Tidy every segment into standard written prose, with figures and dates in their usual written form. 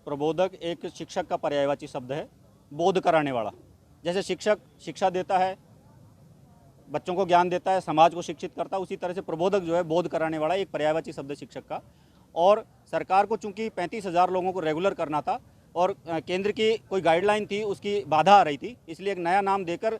प्रबोधक एक शिक्षक का पर्यायवाची शब्द है, बोध कराने वाला। जैसे शिक्षक शिक्षा देता है, बच्चों को ज्ञान देता है, समाज को शिक्षित करता है, उसी तरह से प्रबोधक जो है बोध कराने वाला एक पर्यायवाची शब्द है शिक्षक का। और सरकार को चूंकि 35,000 लोगों को रेगुलर करना था और केंद्र की कोई गाइडलाइन थी, उसकी बाधा आ रही थी, इसलिए एक नया नाम देकर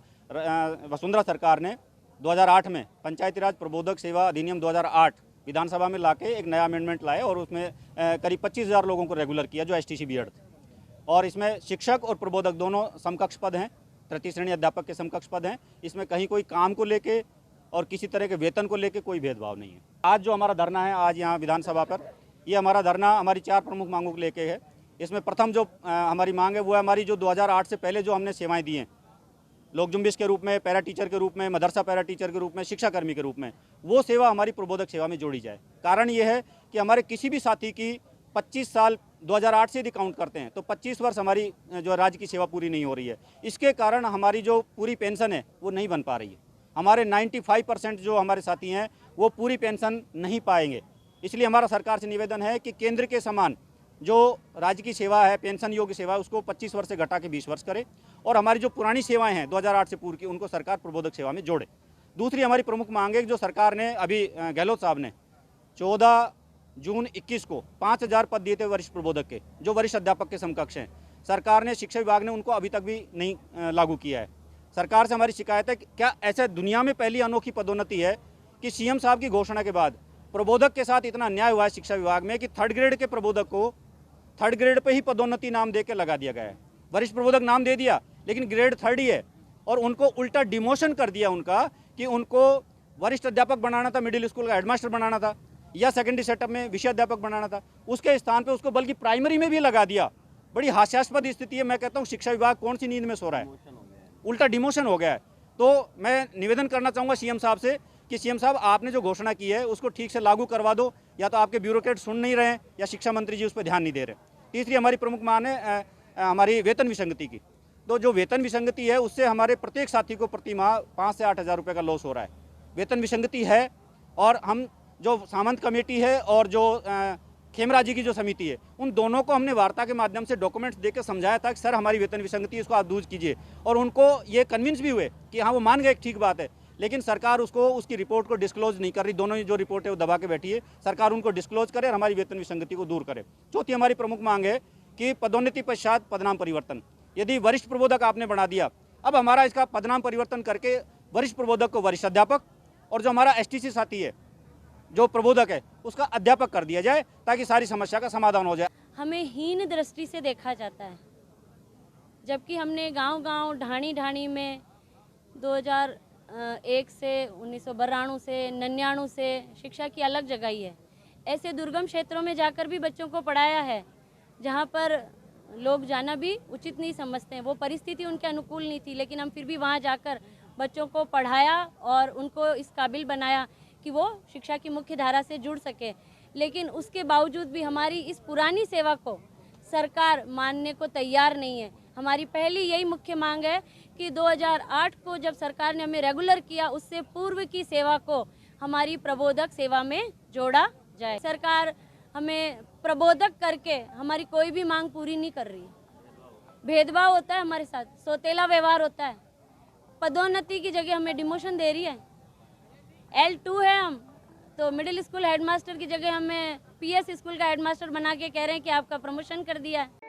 वसुंधरा सरकार ने 2008 में पंचायती राज प्रबोधक सेवा अधिनियम 2008 विधानसभा में लाके एक नया अमेंडमेंट लाए और उसमें करीब 25,000 लोगों को रेगुलर किया जो एसटीसी बीएड थे। और इसमें शिक्षक और प्रबोधक दोनों समकक्ष पद हैं, तृतीय श्रेणी अध्यापक के समकक्ष पद हैं। इसमें कहीं कोई काम को लेके और किसी तरह के वेतन को लेके कोई भेदभाव नहीं है। आज जो हमारा धरना है आज यहाँ विधानसभा पर, ये हमारा धरना हमारी 4 प्रमुख मांगों को लेके है। इसमें प्रथम जो हमारी मांग है वो है हमारी जो 2008 से पहले जो हमने सेवाएं दी हैं, लोक जुम्बिश के रूप में, पैरा टीचर के रूप में, मदरसा पैरा टीचर के रूप में, शिक्षाकर्मी के रूप में, वो सेवा हमारी प्रबोधक सेवा में जोड़ी जाए। कारण ये है कि हमारे किसी भी साथी की 25 साल 2008 से यदि काउंट करते हैं तो 25 वर्ष हमारी जो राज्य की सेवा पूरी नहीं हो रही है। इसके कारण हमारी जो पूरी पेंशन है वो नहीं बन पा रही है। हमारे 95% जो हमारे साथी हैं वो पूरी पेंशन नहीं पाएंगे। इसलिए हमारा सरकार से निवेदन है कि केंद्र के समान जो राज्य की सेवा है, पेंशन योग्य सेवा है, उसको 25 वर्ष से घटा के 20 वर्ष करे और हमारी जो पुरानी सेवाएं हैं 2008 से पूर्व की, उनको सरकार प्रबोधक सेवा में जोड़े। दूसरी हमारी प्रमुख मांग है जो सरकार ने अभी गहलोत साहब ने 14 जून 21 को 5,000 पद दिए थे वरिष्ठ प्रबोधक के, जो वरिष्ठ अध्यापक के समकक्ष हैं। सरकार ने, शिक्षा विभाग ने उनको अभी तक भी नहीं लागू किया है। सरकार से हमारी शिकायत है कि क्या ऐसे दुनिया में पहली अनोखी पदोन्नति है कि सीएम साहब की घोषणा के बाद प्रबोधक के साथ इतना अन्याय हुआ है शिक्षा विभाग में कि 3rd ग्रेड के प्रबोधक को 3rd ग्रेड पे ही पदोन्नति नाम दे के लगा दिया गया है। वरिष्ठ प्रबोधक नाम दे दिया लेकिन ग्रेड 3rd ही है और उनको उल्टा डिमोशन कर दिया उनका कि उनको वरिष्ठ अध्यापक बनाना था, मिडिल स्कूल का हेडमास्टर बनाना था या सेकेंडरी सेटअप में विषय अध्यापक बनाना था, उसके स्थान पे उसको बल्कि प्राइमरी में भी लगा दिया। बड़ी हास्यास्पद स्थिति है। मैं कहता हूँ शिक्षा विभाग कौन सी नींद में सो रहा है, उल्टा डिमोशन हो गया है। तो मैं निवेदन करना चाहूँगा सीएम साहब से कि सीएम साहब आपने जो घोषणा की है उसको ठीक से लागू करवा दो, या तो आपके ब्यूरोक्रेट सुन नहीं रहे हैं या शिक्षा मंत्री जी उस पर ध्यान नहीं दे रहे। तीसरी हमारी प्रमुख मांग है हमारी वेतन विसंगति की। तो जो वेतन विसंगति है उससे हमारे प्रत्येक साथी को प्रति माह 5 से 8 हज़ार रुपये का लॉस हो रहा है। वेतन विसंगति है और हम जो सामंत कमेटी है और जो खेमराज जी की जो समिति है, उन दोनों को हमने वार्ता के माध्यम से डॉक्यूमेंट्स देकर समझाया था कि सर हमारी वेतन विसंगति, इसको आप दूर कीजिए। और उनको ये कन्विंस भी हुए कि हाँ वो मान गए, ठीक बात है, लेकिन सरकार उसको उसकी रिपोर्ट को डिस्क्लोज नहीं कर रही। दोनों जो रिपोर्ट है वो दबा के बैठी है। सरकार उनको डिस्क्लोज करे और हमारी वेतन विसंगति को दूर करे। चौथी हमारी प्रमुख मांग है कि पदोन्नति पश्चात पदनाम परिवर्तन। यदि वरिष्ठ प्रबोधक आपने बना दिया, अब हमारा इसका पदनाम परिवर्तन करके वरिष्ठ प्रबोधक को वरिष्ठ अध्यापक और जो हमारा एसटीसी साथी है जो प्रबोधक है उसका अध्यापक कर दिया जाए ताकि सारी समस्या का समाधान हो जाए। हमें हीन दृष्टि से देखा जाता है, जबकि हमने गांव-गांव, ढाणी-ढाणी में 2001 से 1992 से 99 से शिक्षा की अलग जगाई है। ऐसे दुर्गम क्षेत्रों में जाकर भी बच्चों को पढ़ाया है जहां पर लोग जाना भी उचित नहीं समझते हैं। वो परिस्थिति उनके अनुकूल नहीं थी, लेकिन हम फिर भी वहां जाकर बच्चों को पढ़ाया और उनको इस काबिल बनाया कि वो शिक्षा की मुख्य धारा से जुड़ सके। लेकिन उसके बावजूद भी हमारी इस पुरानी सेवा को सरकार मानने को तैयार नहीं है। हमारी पहली यही मुख्य मांग है कि 2008 को जब सरकार ने हमें रेगुलर किया, उससे पूर्व की सेवा को हमारी प्रबोधक सेवा में जोड़ा जाए। सरकार हमें प्रबोधक करके हमारी कोई भी मांग पूरी नहीं कर रही है। भेदभाव होता है हमारे साथ, सौतेला व्यवहार होता है। पदोन्नति की जगह हमें डिमोशन दे रही है। L2 है हम, तो मिडिल स्कूल हेडमास्टर की जगह हमें PS स्कूल का हेडमास्टर बना के कह रहे हैं कि आपका प्रमोशन कर दिया है।